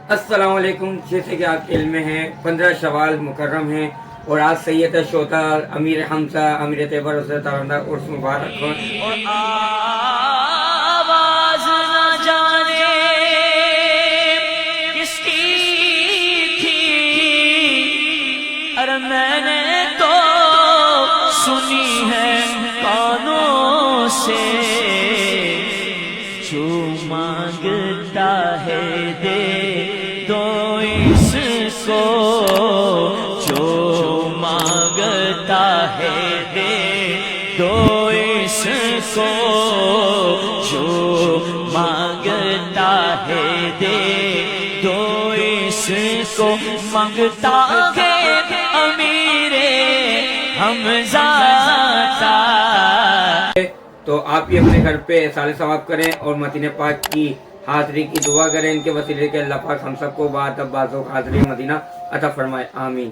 السلام علیکم. جیسے کہ آپ کے علم میں ہے 15 شوال مکرم ہے اور آج سید شوتا امیر حمزہ امیر طیبہ رضی اللہ تعالیٰ عنہ عرس مبارک ہو. اور آواز نہ جانے کس کی تھی، ارے میں نے تو سنی ہے کانوں سے، جو مانگتا ہے دے دو اس کو، جو مانگتا ہے دے دو اس کو، جو مانگتا ہے دے دو اس کو، مانگتا ہے امیر حمزہ کا. تو آپ بھی اپنے گھر پہ سال ثواب کریں اور مدینہ پاک کی حاضری کی دعا کریں. ان کے وسیلے کے اللہ پاک ہم سب کو بعد اب بازو حاضری مدینہ عطا فرمائے. آمین.